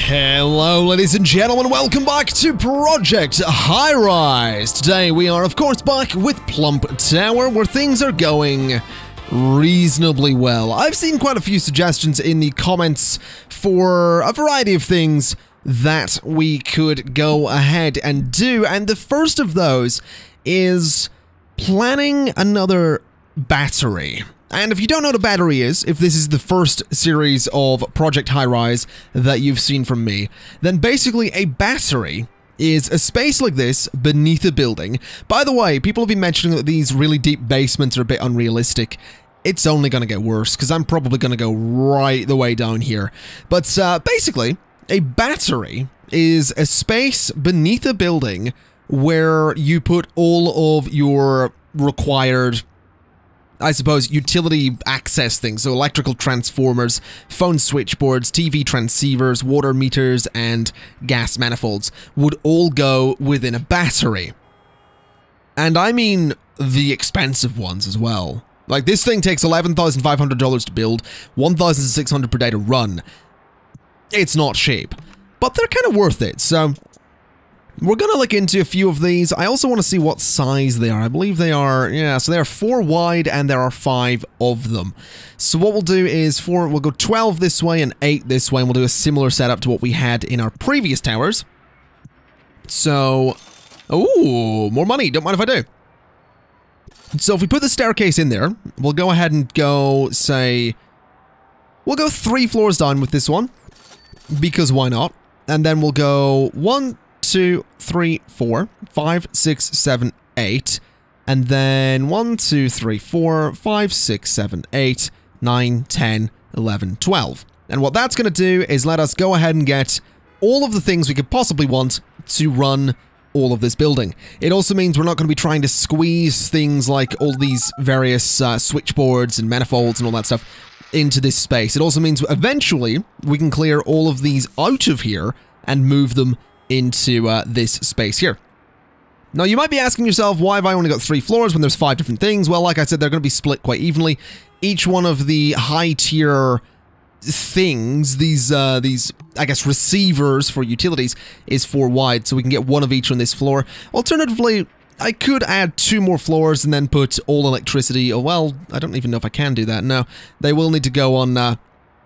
Hello ladies and gentlemen, welcome back to Project Highrise. Today we are of course back with PLUMP Tower, where things are going reasonably well. I've seen quite a few suggestions in the comments for a variety of things that we could go ahead and do, and the first of those is planning another battery. And if you don't know what a battery is, if this is the first series of Project Highrise that you've seen from me, then basically a battery is a space like this beneath a building. By the way, people have been mentioning that these really deep basements are a bit unrealistic. It's only going to get worse, because I'm probably going to go right the way down here. But basically, a battery is a space beneath a building where you put all of your required, I suppose, utility access things, so electrical transformers, phone switchboards, TV transceivers, water meters, and gas manifolds would all go within a battery. And I mean the expensive ones as well. Like, this thing takes $11,500 to build, $1,600 per day to run. It's not cheap, but they're kind of worth it, so we're going to look into a few of these. I also want to see what size they are. I believe they are, yeah, so they are 4 wide and there are 5 of them. So what we'll do is we'll go 12 this way and 8 this way, and we'll do a similar setup to what we had in our previous towers. So, ooh, more money, don't mind if I do. So if we put the staircase in there, we'll go ahead and go, say, we'll go 3 floors down with this one, because why not? And then we'll go 1, 2, 3, 4, 5, 6, 7, 8, and then 1, 2, 3, 4, 5, 6, 7, 8, 9, 10, 11, 12. And what that's going to do is let us go ahead and get all of the things we could possibly want to run all of this building. It also means we're not going to be trying to squeeze things like all these various switchboards and manifolds and all that stuff into this space. It also means eventually we can clear all of these out of here and move them into this space here. Now, you might be asking yourself, why have I only got 3 floors when there's 5 different things? Well, like I said, they're going to be split quite evenly. Each one of the high-tier things, these, I guess, receivers for utilities, is 4 wide, so we can get 1 of each on this floor. Alternatively, I could add 2 more floors and then put all electricity. Oh, well, I don't even know if I can do that. No, they will need to go on,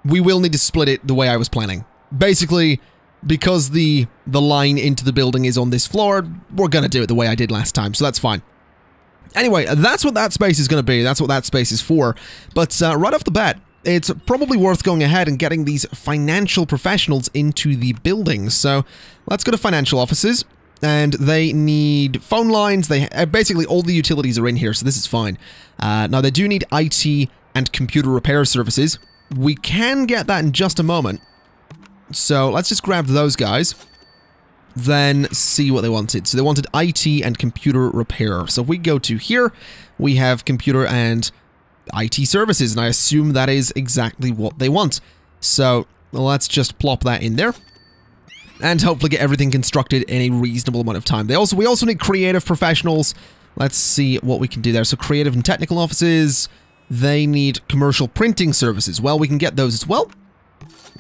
we will need to split it the way I was planning. Basically, because the line into the building is on this floor, we're going to do it the way I did last time, so that's fine. Anyway, that's what that space is going to be. That's what that space is for. But right off the bat, it's probably worth going ahead and getting these financial professionals into the building. So let's go to financial offices, and they need phone lines. They basically, all the utilities are in here, so this is fine. Now, they do need IT and computer repair services. We can get that in just a moment. So let's just grab those guys, then see what they wanted. So they wanted IT and computer repair. So if we go to here, we have computer and IT services, and I assume that is exactly what they want. So let's just plop that in there, and hopefully get everything constructed in a reasonable amount of time. We also need creative professionals. Let's see what we can do there. So creative and technical offices, they need commercial printing services. Well, we can get those as well.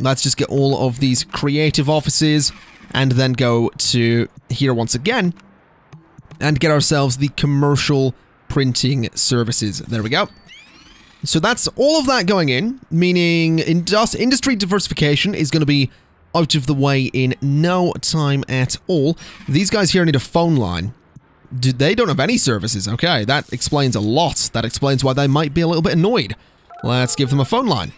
Let's just get all of these creative offices and then go to here once again and get ourselves the commercial printing services. There we go. So that's all of that going in, meaning industry diversification is going to be out of the way in no time at all. These guys here need a phone line. They don't have any services. Okay, that explains a lot. That explains why they might be a little bit annoyed. Let's give them a phone line.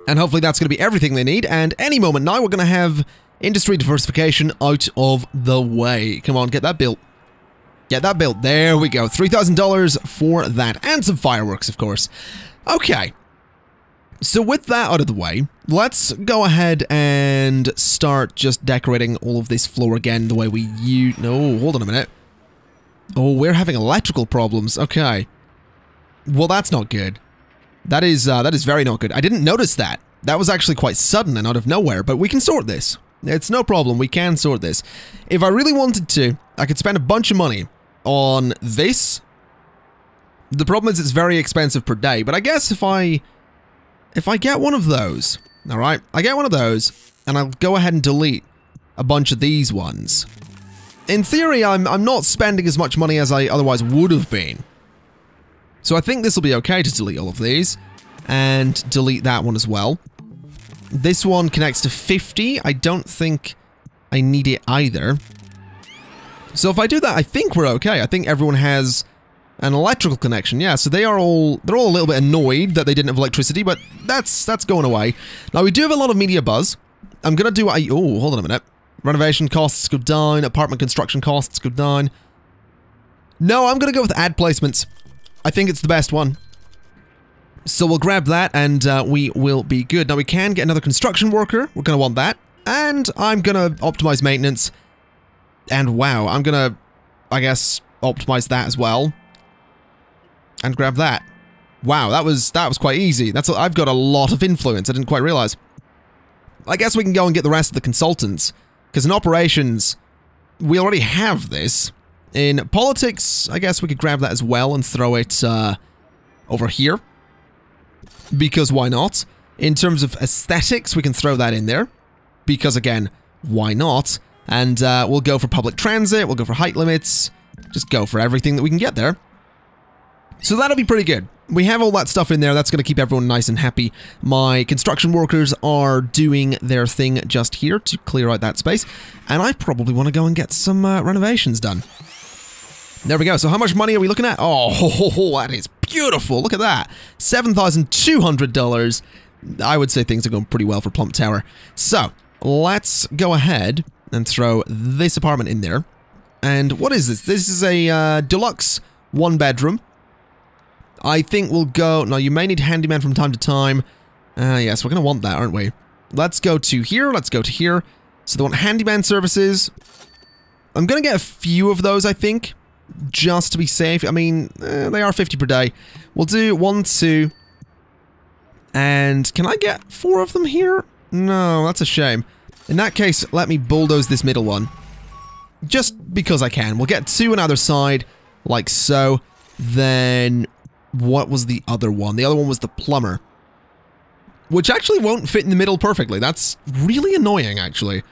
And hopefully that's going to be everything they need, and any moment now we're going to have industry diversification out of the way. Come on, get that built. Get that built. There we go. $3,000 for that, and some fireworks, of course. Okay. So with that out of the way, let's go ahead and start just decorating all of this floor again the way we use... No, hold on a minute. Oh, we're having electrical problems. Okay. Well, that's not good. That is very not good. I didn't notice that. That was actually quite sudden and out of nowhere, but we can sort this. It's no problem. We can sort this. If I really wanted to, I could spend a bunch of money on this. The problem is it's very expensive per day, but I guess if I get one of those, all right, I get one of those, and I'll go ahead and delete a bunch of these ones. In theory, I'm not spending as much money as I otherwise would have been. So I think this will be okay to delete all of these, and delete that one as well. This one connects to 50. I don't think I need it either. So if I do that, I think we're okay. I think everyone has an electrical connection. Yeah, so they're all a little bit annoyed that they didn't have electricity, but that's going away. Now, we do have a lot of media buzz. I'm going to do... oh, hold on a minute. Renovation costs go down. Apartment construction costs go down. No, I'm going to go with ad placements. I think it's the best one. So we'll grab that and we will be good. Now we can get another construction worker. We're going to want that. And I'm going to optimize maintenance. And wow, I'm going to, I guess, optimize that as well. And grab that. Wow, that was quite easy. I've got a lot of influence. I didn't quite realize. I guess we can go and get the rest of the consultants. Because in operations, we already have this. In politics, I guess we could grab that as well and throw it over here. Because why not? In terms of aesthetics, we can throw that in there. Because again, why not? And we'll go for public transit, we'll go for height limits. Just go for everything that we can get there. So that'll be pretty good. We have all that stuff in there. That's going to keep everyone nice and happy. My construction workers are doing their thing just here to clear out that space. And I probably want to go and get some renovations done. There we go. So how much money are we looking at? Oh, that is beautiful. Look at that. $7,200. I would say things are going pretty well for Plump Tower. So let's go ahead and throw this apartment in there. And what is this? This is a deluxe one-bedroom. I think we'll go... No, you may need handyman from time to time. Yes, we're going to want that, aren't we? Let's go to here. Let's go to here. So they want handyman services. I'm going to get a few of those, I think. Just to be safe. I mean, they are 50 per day. We'll do 1, 2... And can I get 4 of them here? No, that's a shame. In that case, let me bulldoze this middle one. Just because I can. We'll get 2 on either side, like so. Then, what was the other one? The other one was the plumber. Which actually won't fit in the middle perfectly. That's really annoying, actually.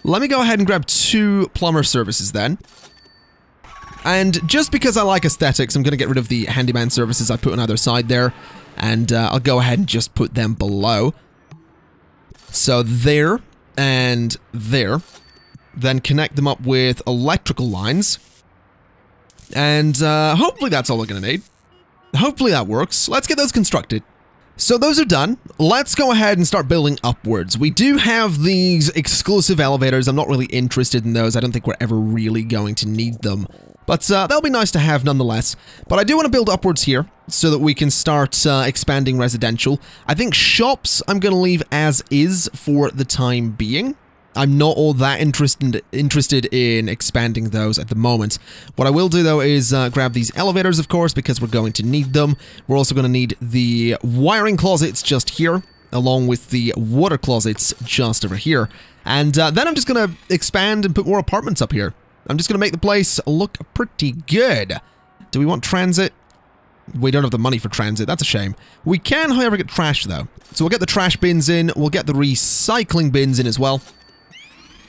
Let me go ahead and grab 2 plumber services then. And just because I like aesthetics, I'm going to get rid of the handyman services I put on either side there. And I'll go ahead and just put them below. So there and there. Then connect them up with electrical lines. And hopefully that's all we're going to need. Hopefully that works. Let's get those constructed. So those are done. Let's go ahead and start building upwards. We do have these exclusive elevators. I'm not really interested in those. I don't think we're ever really going to need them. But they'll be nice to have nonetheless. But I do want to build upwards here so that we can start expanding residential. I think shops I'm going to leave as is for the time being. I'm not all that interested in expanding those at the moment. What I will do though is grab these elevators, of course, because we're going to need them. We're also going to need the wiring closets just here, along with the water closets just over here. And then I'm just going to expand and put more apartments up here. I'm just going to make the place look pretty good. Do we want transit? We don't have the money for transit. That's a shame. We can, however, get trash, though. So we'll get the trash bins in. We'll get the recycling bins in as well.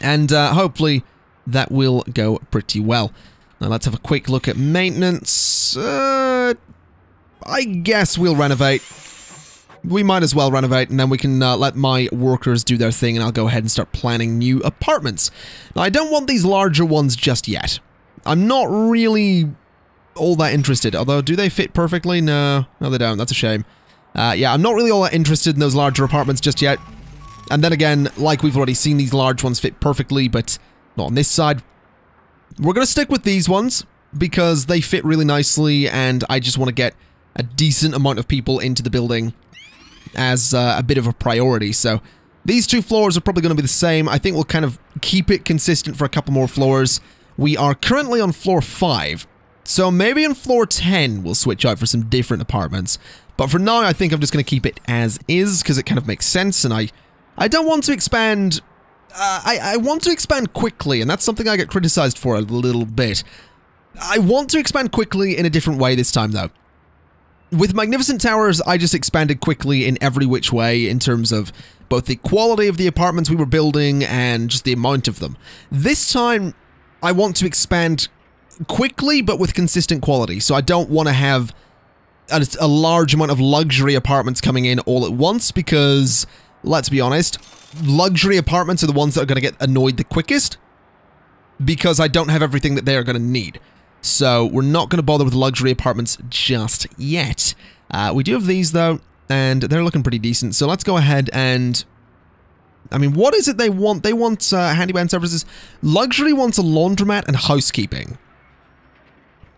And hopefully that will go pretty well. Now let's have a quick look at maintenance. I guess we'll renovate. We might as well renovate, and then we can let my workers do their thing, and I'll go ahead and start planning new apartments. Now, I don't want these larger ones just yet. I'm not really all that interested, although do they fit perfectly? No, they don't. That's a shame. Yeah, I'm not really all that interested in those larger apartments just yet. And then again, like we've already seen, these large ones fit perfectly, but not on this side. We're going to stick with these ones because they fit really nicely, and I just want to get a decent amount of people into the building as a bit of a priority. So these 2 floors are probably going to be the same. I think we'll kind of keep it consistent for a couple more floors. We are currently on floor 5, so maybe on floor 10 we'll switch out for some different apartments. But for now, I think I'm just going to keep it as is because it kind of makes sense, and I don't want to expand. I want to expand quickly, and that's something I get criticized for a little bit. I want to expand quickly in a different way this time, though. With Magnificent Towers, I just expanded quickly in every which way in terms of both the quality of the apartments we were building and just the amount of them. This time, I want to expand quickly, but with consistent quality. So I don't want to have a large amount of luxury apartments coming in all at once because, let's be honest, luxury apartments are the ones that are going to get annoyed the quickest because I don't have everything that they are going to need. So we're not going to bother with luxury apartments just yet. We do have these though, and they're looking pretty decent. So let's go ahead and... I mean, what is it they want? They want handyman services. Luxury wants a laundromat and housekeeping.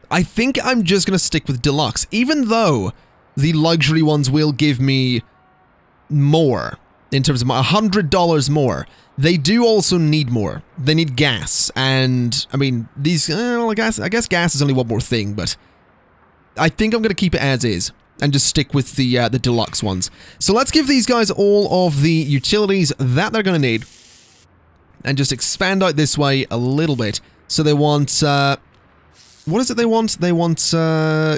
I think I'm just going to stick with deluxe, even though the luxury ones will give me more in terms of $100 more. They do also need more. They need gas, and I mean, these, I guess gas is only one more thing, but I think I'm going to keep it as is and just stick with the deluxe ones. So let's give these guys all of the utilities that they're going to need and just expand out this way a little bit. So they want, what is it they want? They want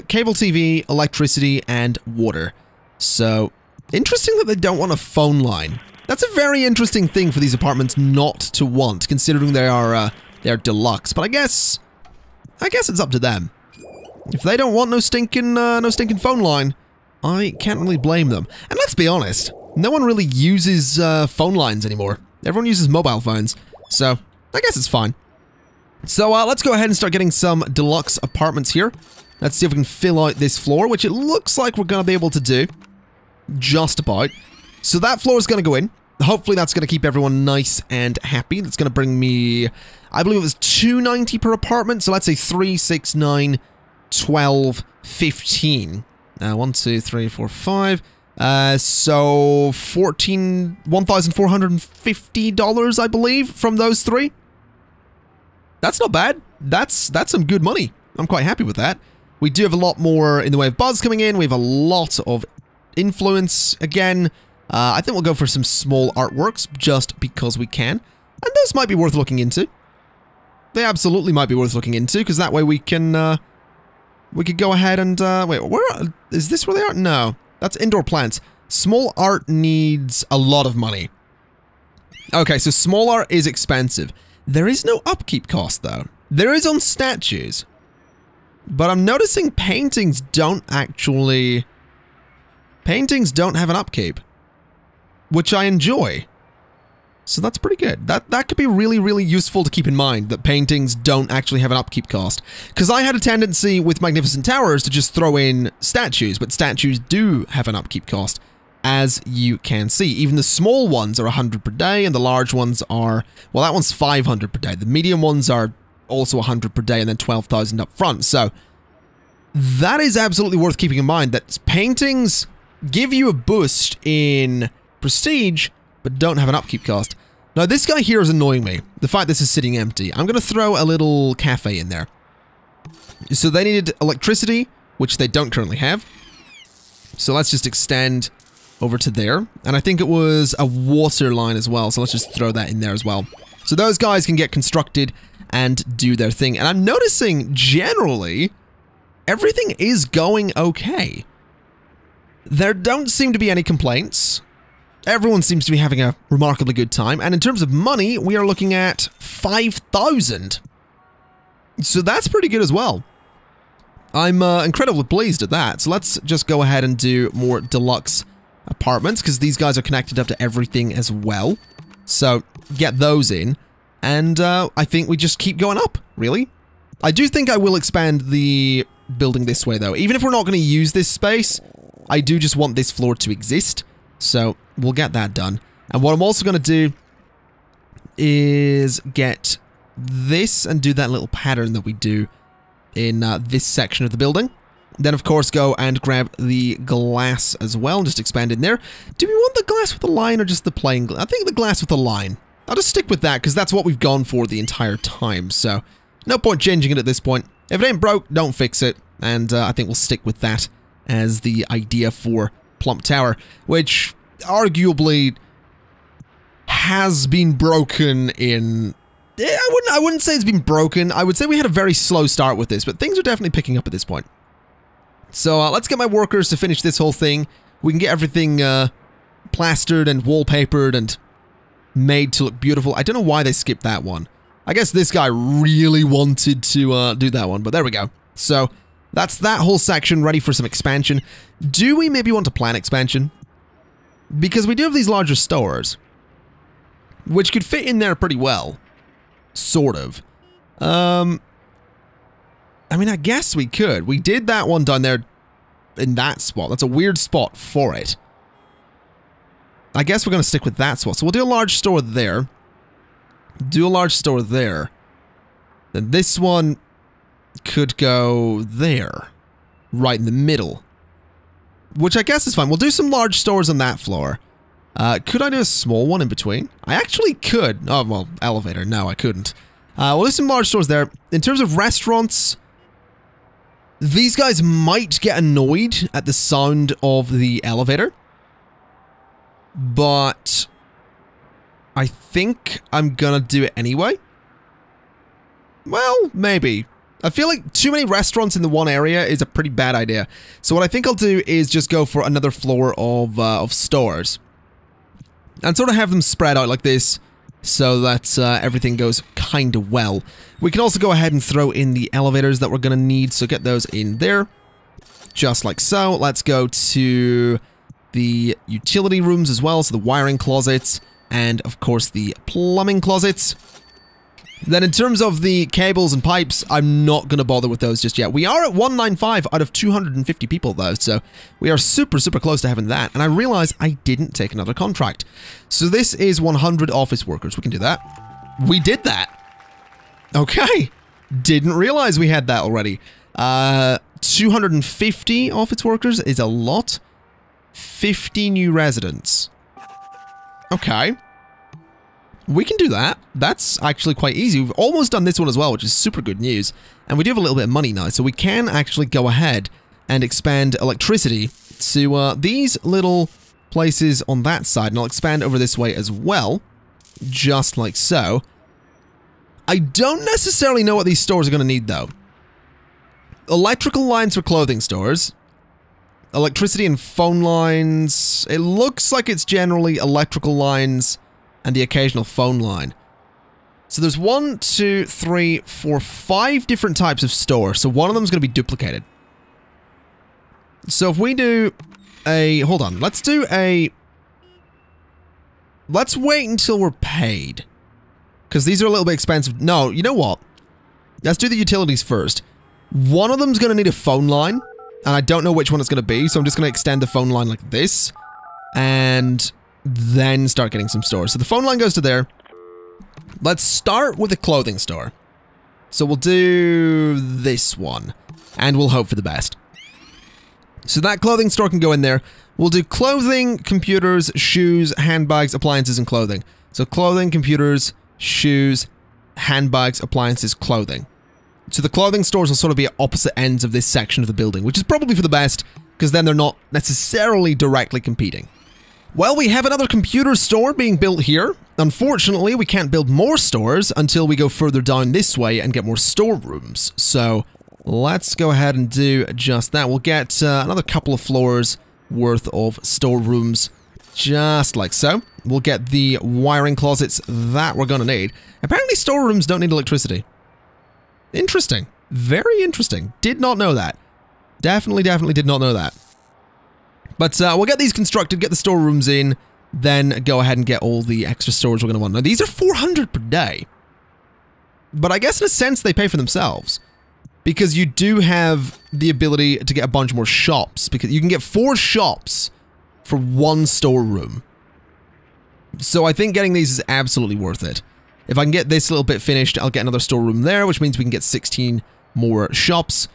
cable TV, electricity, and water. So, interesting that they don't want a phone line. That's a very interesting thing for these apartments not to want, considering they're deluxe. But I guess it's up to them. If they don't want no stinking phone line, I can't really blame them. And let's be honest, no one really uses phone lines anymore. Everyone uses mobile phones, so I guess it's fine. So let's go ahead and start getting some deluxe apartments here. Let's see if we can fill out this floor, which it looks like we're going to be able to do. Just about. So that floor is going to go in. Hopefully that's going to keep everyone nice and happy. That's going to bring me, I believe it was $290 per apartment. So let's say 3, 6, 9, 12, 15. 1, 2, 3, 4, 5. So $1,450, I believe, from those three. That's not bad. That's some good money. I'm quite happy with that. We do have a lot more in the way of buzz coming in. We have a lot of influence again. I think we'll go for some small artworks just because we can. And those might be worth looking into. They absolutely might be worth looking into because that way we can, we could go ahead and, wait, where, is this where they are? No, that's indoor plants. Small art needs a lot of money. Okay, so small art is expensive. There is no upkeep cost, though. There is on statues. But I'm noticing paintings don't actually... Paintings don't have an upkeep. Which I enjoy. So that's pretty good. That could be really, really useful to keep in mind, that paintings don't actually have an upkeep cost. Because I had a tendency with Magnificent Towers to just throw in statues, but statues do have an upkeep cost. As you can see, even the small ones are 100 per day, and the large ones are, well, that one's 500 per day. The medium ones are also 100 per day, and then 12,000 up front. So that is absolutely worth keeping in mind, that paintings give you a boost in prestige, but don't have an upkeep cost. Now, this guy here is annoying me. The fact this is sitting empty. I'm going to throw a little cafe in there. So they needed electricity, which they don't currently have. So let's just extend over to there. And I think it was a water line as well, so let's just throw that in there as well. So those guys can get constructed and do their thing. And I'm noticing, generally, everything is going okay. There don't seem to be any complaints. Everyone seems to be having a remarkably good time. And in terms of money, we are looking at 5,000. So that's pretty good as well. I'm incredibly pleased at that. So let's just go ahead and do more deluxe apartments, because these guys are connected up to everything as well. So get those in, and I think we just keep going up, really. I do think I will expand the building this way, though. Even if we're not going to use this space, I do just want this floor to exist, so we'll get that done. And what I'm also going to do is get this and do that little pattern that we do in this section of the building. Then, of course, go and grab the glass as well and just expand in there. Do we want the glass with the line or just the plain glass? I think the glass with the line. I'll just stick with that because that's what we've gone for the entire time. So, no point changing it at this point. If it ain't broke, don't fix it. And I think we'll stick with that as the idea for Plump Tower, which arguably has been broken in... I wouldn't say it's been broken. I would say we had a very slow start with this, but things are definitely picking up at this point. So let's get my workers to finish this whole thing. We can get everything plastered and wallpapered and made to look beautiful. I don't know why they skipped that one. I guess this guy really wanted to do that one, but there we go. So that's that whole section ready for some expansion. Do we maybe want to plan expansion? Because we do have these larger stores, which could fit in there pretty well. Sort of. I mean, I guess we could. We did that one down there in that spot. That's a weird spot for it. I guess we're going to stick with that spot. So we'll do a large store there. Do a large store there. Then this one could go there. Right in the middle. Which I guess is fine. We'll do some large stores on that floor. Could I do a small one in between? I actually could. Oh, well, elevator. No, I couldn't. We'll do some large stores there. In terms of restaurants, these guys might get annoyed at the sound of the elevator. But I think I'm gonna do it anyway. Well, maybe. I feel like too many restaurants in the one area is a pretty bad idea. So what I think I'll do is just go for another floor of stores. And sort of have them spread out like this so that everything goes kind of well. We can also go ahead and throw in the elevators that we're going to need. So get those in there. Just like so. Let's go to the utility rooms as well. So the wiring closets and of course the plumbing closets. Then in terms of the cables and pipes, I'm not going to bother with those just yet. We are at 195 out of 250 people though, so we are super, super close to having that. And I realize I didn't take another contract. So this is 100 office workers. We can do that. We did that. Okay. Didn't realize we had that already. 250 office workers is a lot. 50 new residents. Okay. We can do that. That's actually quite easy. We've almost done this one as well, which is super good news. And we do have a little bit of money now, so we can actually go ahead and expand electricity to these little places on that side. And I'll expand over this way as well, just like so. I don't necessarily know what these stores are going to need, though. Electrical lines for clothing stores. Electricity and phone lines. It looks like it's generally electrical lines and the occasional phone line. So there's 1, 2, 3, 4, 5 different types of store. So one of them is going to be duplicated. So if we do a... Hold on. Let's do a... Let's wait until we're paid. Because these are a little bit expensive. No, you know what? Let's do the utilities first. One of them's going to need a phone line. And I don't know which one it's going to be. So I'm just going to extend the phone line like this. And then start getting some stores. So the phone line goes to there. Let's start with a clothing store. So we'll do this one. And we'll hope for the best. So that clothing store can go in there. We'll do clothing, computers, shoes, handbags, appliances, and clothing. So clothing, computers, shoes, handbags, appliances, clothing. So the clothing stores will sort of be at opposite ends of this section of the building, which is probably for the best, because then they're not necessarily directly competing. Well, we have another computer store being built here. Unfortunately, we can't build more stores until we go further down this way and get more storerooms. So let's go ahead and do just that. We'll get another couple of floors worth of storerooms, just like so. We'll get the wiring closets that we're going to need. Apparently, storerooms don't need electricity. Interesting. Very interesting. Did not know that. Definitely did not know that. But we'll get these constructed, get the storerooms in, then go ahead and get all the extra storage we're going to want. Now, these are 400 per day. But I guess in a sense they pay for themselves. Because you do have the ability to get a bunch more shops. Because you can get 4 shops for 1 storeroom. So I think getting these is absolutely worth it. If I can get this little bit finished, I'll get another storeroom there, which means we can get 16 more shops.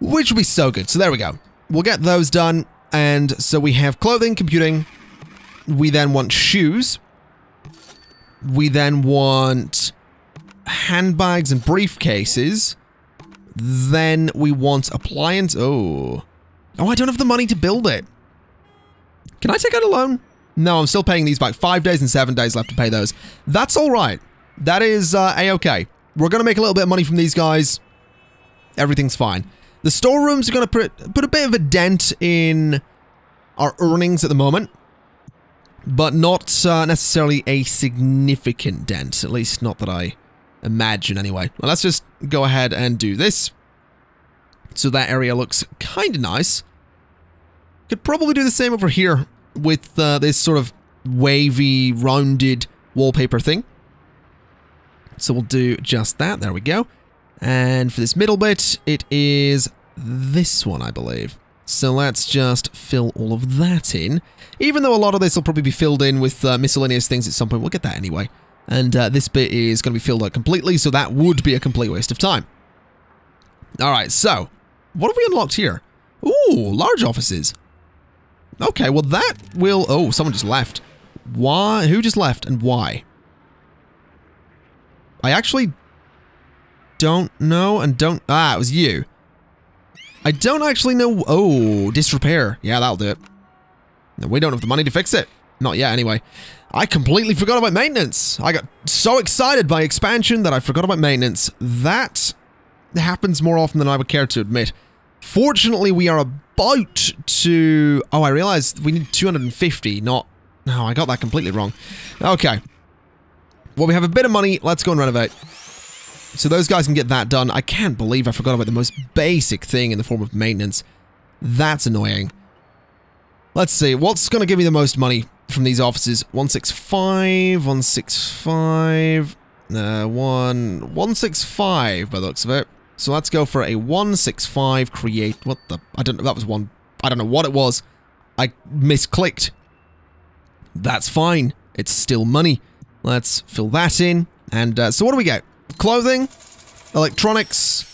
Which will be so good. So there we go. We'll get those done. And so we have clothing, computing. We then want shoes. We then want handbags and briefcases. Then we want appliance. Oh, I don't have the money to build it. Can I take out a loan? No, I'm still paying these back. 5 days and 7 days left to pay those. That's all right. That is A-okay. We're going to make a little bit of money from these guys. Everything's fine. The storerooms are going to put a bit of a dent in our earnings at the moment. but not necessarily a significant dent, at least not that I imagine anyway. Well, let's just go ahead and do this. So that area looks kind of nice. Could probably do the same over here with this sort of wavy, rounded wallpaper thing. So we'll do just that. There we go. And for this middle bit, it is this one, I believe. So let's just fill all of that in. Even though a lot of this will probably be filled in with miscellaneous things at some point. We'll get that anyway. And this bit is going to be filled out completely, so that would be a complete waste of time. Alright, so what have we unlocked here? Ooh, large offices. Okay, well that will... Oh, someone just left. Why? Who just left and why? I actually don't know and don't... Ah, it was you. I don't actually know... Oh, disrepair. Yeah, that'll do it. No, we don't have the money to fix it. Not yet, anyway. I completely forgot about maintenance. I got so excited by expansion that I forgot about maintenance. That happens more often than I would care to admit. Fortunately, we are about to... Oh, I realized we need 250, not... No, I got that completely wrong. Okay. Well, we have a bit of money. Let's go and renovate. So those guys can get that done. I can't believe I forgot about the most basic thing in the form of maintenance. That's annoying. Let's see. What's going to give me the most money from these offices? 165, 165, 165 by the looks of it. So let's go for a 165 create. What the? I don't know. That was one. I don't know what it was. I misclicked. That's fine. It's still money. Let's fill that in. And so what do we get? Clothing, electronics,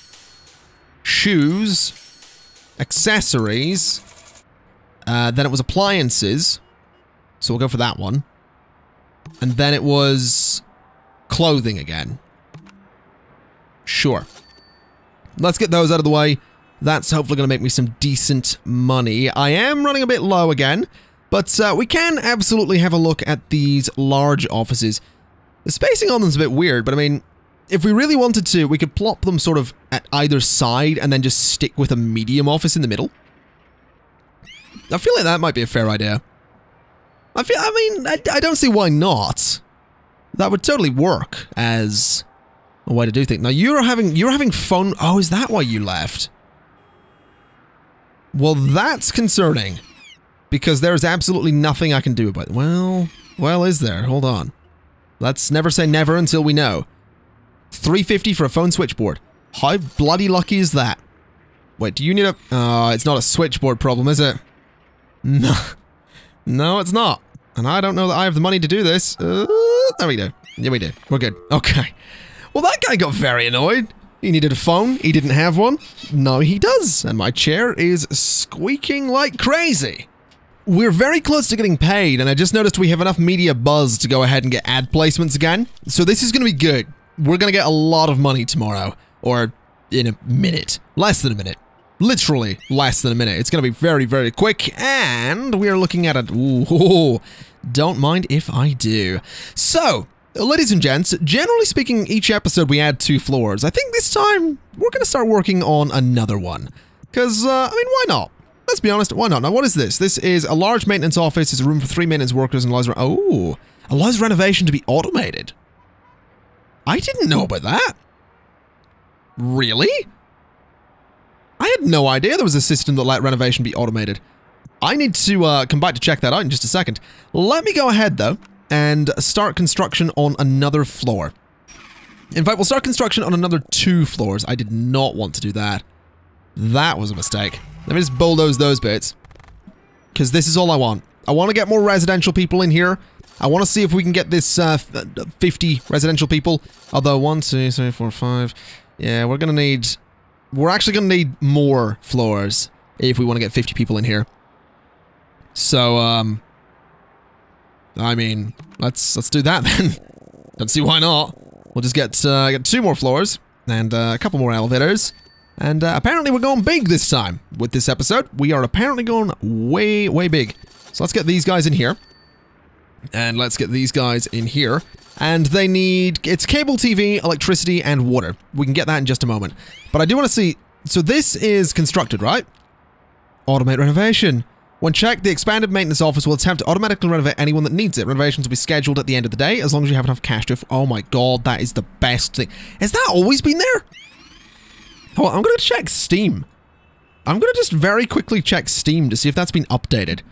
shoes, accessories. Then it was appliances. So we'll go for that one. And then it was clothing again. Sure. Let's get those out of the way. That's hopefully going to make me some decent money. I am running a bit low again, but we can absolutely have a look at these large offices. The spacing on them is a bit weird, but I mean, if we really wanted to, we could plop them sort of at either side and then just stick with a medium office in the middle. I feel like that might be a fair idea. I don't see why not. That would totally work as a way to do things. Now you're having phone... Oh, is that why you left? Well, that's concerning. Because there's absolutely nothing I can do about it. Well, is there? Hold on. Let's never say never until we know. 350 for a phone switchboard. How bloody lucky is that? Wait, do you need a... it's not a switchboard problem, is it? No. No, it's not. And I don't know that I have the money to do this. There we go. Yeah, we do. We're good. Okay. Well, that guy got very annoyed. He needed a phone. He didn't have one. Now he does. And my chair is squeaking like crazy. We're very close to getting paid, and I just noticed we have enough media buzz to go ahead and get ad placements again. So this is going to be good. We're going to get a lot of money tomorrow. Or in a minute. Less than a minute. Literally less than a minute. It's going to be very, very quick, and we are looking at it. Ooh, don't mind if I do. So, ladies and gents, generally speaking, each episode we add 2 floors. I think this time we're going to start working on another one. Because, I mean, why not? Let's be honest, why not? Now, what is this? This is a large maintenance office. It's a room for 3 maintenance workers and allows renovation to be automated. I didn't know about that. Really? I had no idea there was a system that let renovation be automated. I need to come back to check that out in just a second. Let me go ahead, though, and start construction on another floor. In fact, we'll start construction on another 2 floors. I did not want to do that. That was a mistake. Let me just bulldoze those bits. Because this is all I want. I want to get more residential people in here. I want to see if we can get this 50 residential people. Although 1, 2, 3, 4, 5... Yeah, we're going to need... We're actually going to need more floors if we want to get 50 people in here. So, I mean, let's do that then. Don't see why not. We'll just get 2 more floors and a couple more elevators. And apparently we're going big this time with this episode. We are apparently going way, way big. So let's get these guys in here. And let's get these guys in here. And they need... It's cable TV, electricity, and water. We can get that in just a moment. But I do want to see... So this is constructed, right? Automate renovation. When checked, the expanded maintenance office will attempt to automatically renovate anyone that needs it. Renovations will be scheduled at the end of the day, as long as you have enough cash to... Oh my god, that is the best thing. Has that always been there? Hold on, I'm going to check Steam. I'm going to just very quickly check Steam to see if that's been updated.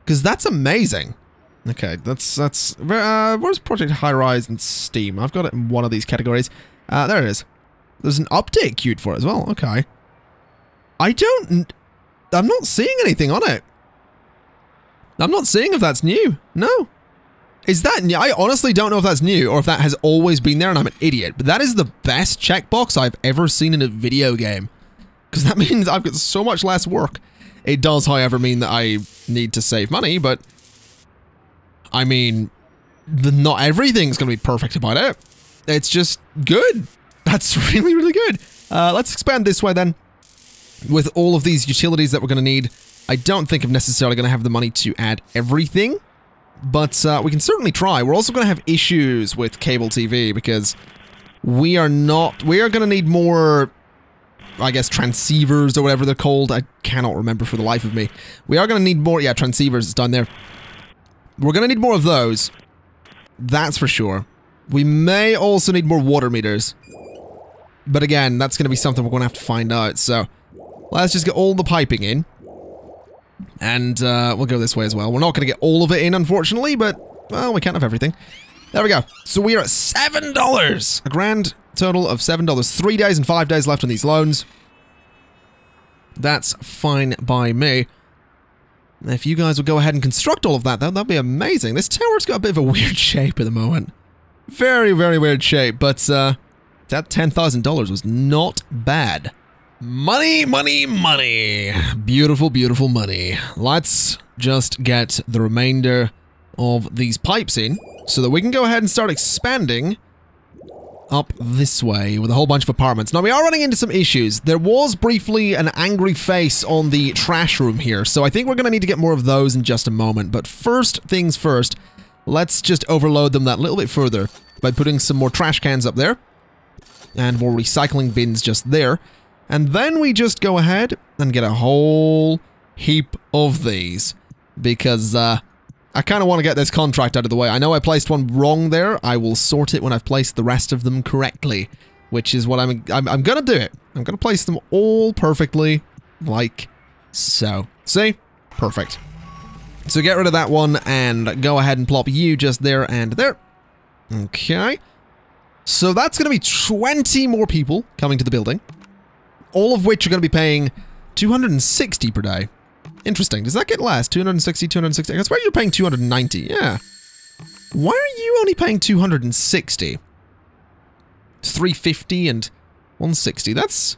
Because that's amazing. Okay, that's where's Project Highrise and Steam? I've got it in one of these categories. There it is. There's an update queued for it as well. Okay. I'm not seeing anything on it. I'm not seeing if that's new. No. Is that new? I honestly don't know if that's new or if that has always been there and I'm an idiot. But that is the best checkbox I've ever seen in a video game. Because that means I've got so much less work. It does, however, mean that I need to save money, but... I mean, not everything's going to be perfect about it. It's just good. That's really, really good. Let's expand this way then. With all of these utilities that we're going to need, I don't think I'm necessarily going to have the money to add everything. But we can certainly try. We're also going to have issues with cable TV because we are going to need more, I guess, transceivers or whatever they're called. I cannot remember for the life of me. We are going to need more, yeah, transceivers, it's down there. We're going to need more of those. That's for sure. We may also need more water meters. But again, that's going to be something we're going to have to find out. So, let's just get all the piping in. And we'll go this way as well. We're not going to get all of it in, unfortunately, but, well, we can't have everything. There we go. So we are at $7. A grand total of $7. 3 days and 5 days left on these loans. That's fine by me. If you guys would go ahead and construct all of that, that'd be amazing. This tower's got a bit of a weird shape at the moment. Very, very weird shape, but that $10,000 was not bad. Money, money, money. Beautiful, beautiful money. Let's just get the remainder of these pipes in so that we can go ahead and start expanding up this way with a whole bunch of apartments. Now, we are running into some issues. There was briefly an angry face on the trash room here, so I think we're going to need to get more of those in just a moment. But first things first, let's just overload them that little bit further by putting some more trash cans up there and more recycling bins just there. And then we just go ahead and get a whole heap of these because I kind of want to get this contract out of the way. I know I placed one wrong there. I will sort it when I've placed the rest of them correctly, which is what I'm going to do it. I'm going to place them all perfectly like so. See? Perfect. So get rid of that one and go ahead and plop you just there and there. Okay. So that's going to be 20 more people coming to the building, all of which are going to be paying $260 per day. Interesting. Does that get less? 260, 260. I guess where you're paying 290. Yeah. Why are you only paying 260? 350 and 160. That's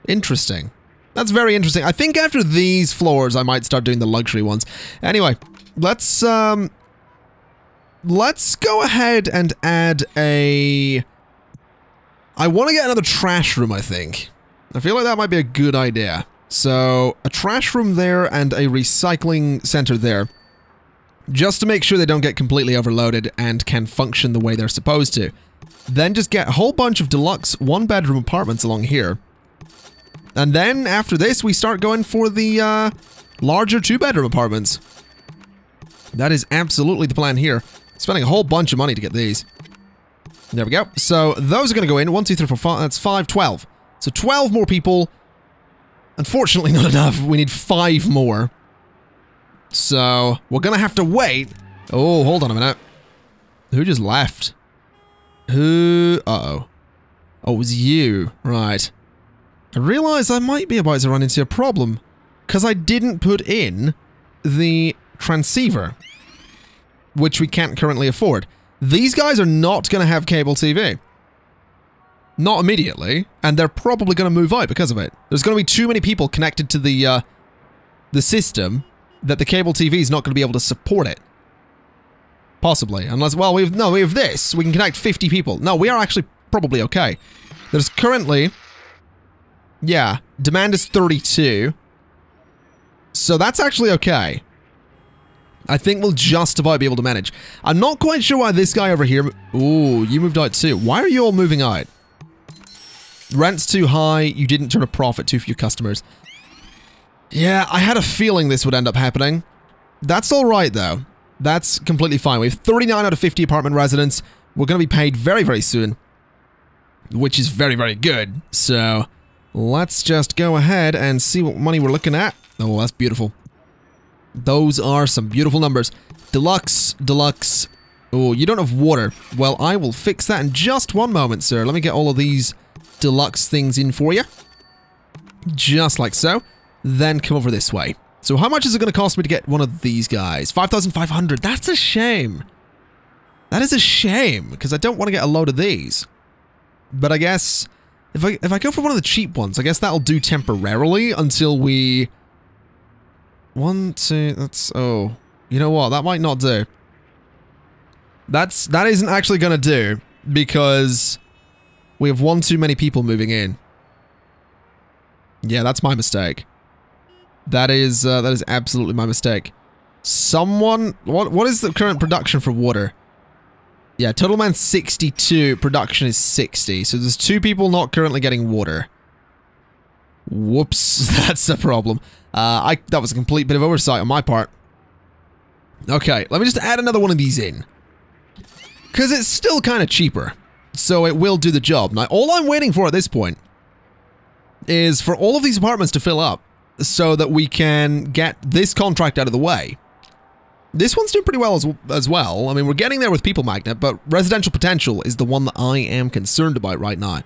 interesting. That's very interesting. I think after these floors, I might start doing the luxury ones. Anyway, let's go ahead and add a... I want to get another trash room, I think. I feel like that might be a good idea. So, a trash room there and a recycling center there. Just to make sure they don't get completely overloaded and can function the way they're supposed to. Then just get a whole bunch of deluxe one-bedroom apartments along here. And then, after this, we start going for the larger two-bedroom apartments. That is absolutely the plan here. Spending a whole bunch of money to get these. There we go. So, those are going to go in. 1, 2, 3, 4, 5, that's 5, 12. So, 12 more people. Unfortunately, not enough. We need 5 more. So, we're gonna have to wait. Oh, hold on a minute. Who just left? Who? Uh-oh. Oh, it was you. Right. I realize I might be about to run into a problem. Because I didn't put in the transceiver. Which we can't currently afford. These guys are not gonna have cable TV. Not immediately, and they're probably going to move out because of it. There's going to be too many people connected to the system that the cable TV is not going to be able to support it. Possibly, unless, well, we have this. We can connect 50 people. No, we are actually probably okay. There's currently, yeah, demand is 32. So that's actually okay. I think we'll just about be able to manage. I'm not quite sure why this guy over here, ooh, you moved out too. Why are you all moving out? Rent's too high, you didn't turn a profit, too few customers. Yeah, I had a feeling this would end up happening. That's alright, though. That's completely fine. We have 39 out of 50 apartment residents. We're going to be paid very, very soon. Which is very, very good. So, let's just go ahead and see what money we're looking at. Oh, that's beautiful. Those are some beautiful numbers. Deluxe, deluxe. Oh, you don't have water. Well, I will fix that in just one moment, sir. Let me get all of these deluxe things in for you. Just like so. Then come over this way. So how much is it going to cost me to get one of these guys? 5,500. That's a shame. That is a shame, because I don't want to get a load of these. But I guess, if I go for one of the cheap ones, I guess that'll do temporarily until we... 1, 2, that's... Oh. You know what? That might not do. That isn't actually going to do, because we have one too many people moving in. Yeah, that's my mistake. That is absolutely my mistake. Someone... What is the current production for water? Yeah, total demand 62, production is 60. So there's 2 people not currently getting water. Whoops, that's a problem. That was a complete bit of oversight on my part. Okay, let me just add another one of these in. Because it's still kind of cheaper. So it will do the job. Now, all I'm waiting for at this point is for all of these apartments to fill up so that we can get this contract out of the way. This one's doing pretty well as well. I mean, we're getting there with People Magnet, but residential potential is the one that I am concerned about right now.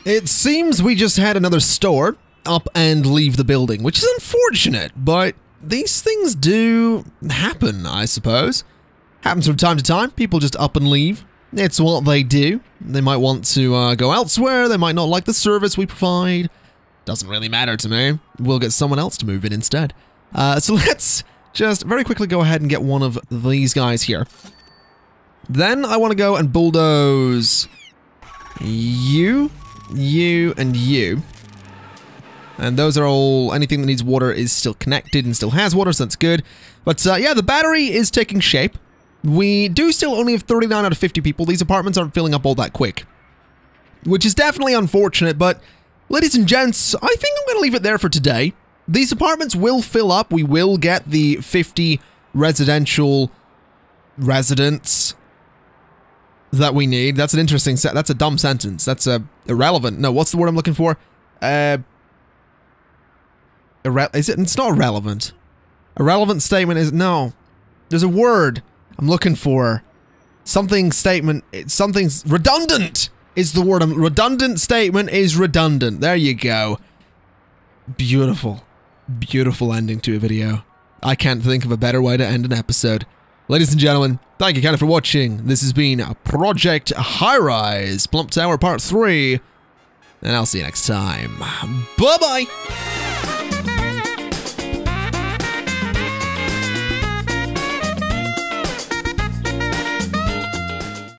It seems we just had another store up and leave the building, which is unfortunate, but these things do happen, I suppose. Happens from time to time. People just up and leave. It's what they do. They might want to go elsewhere. They might not like the service we provide. Doesn't really matter to me. We'll get someone else to move in instead. So let's just very quickly go ahead and get one of these guys here. Then I want to go and bulldoze you, and you. And those are all, anything that needs water is still connected and still has water, so that's good. But yeah, the battery is taking shape. We do still only have 39 out of 50 people. These apartments aren't filling up all that quick. Which is definitely unfortunate, but ladies and gents, I think I'm going to leave it there for today. These apartments will fill up. We will get the 50 residential residents that we need. That's an interesting set. That's a dumb sentence. That's irrelevant. No, what's the word I'm looking for? Is it? It's not irrelevant. Irrelevant statement is... No. There's a word I'm looking for. Something statement... Something's... Redundant is the word. Redundant statement is redundant. There you go. Beautiful. Beautiful ending to a video. I can't think of a better way to end an episode. Ladies and gentlemen, thank you kind of for watching. This has been Project Highrise, PLUMP Tower Part 3. And I'll see you next time. Bye-bye!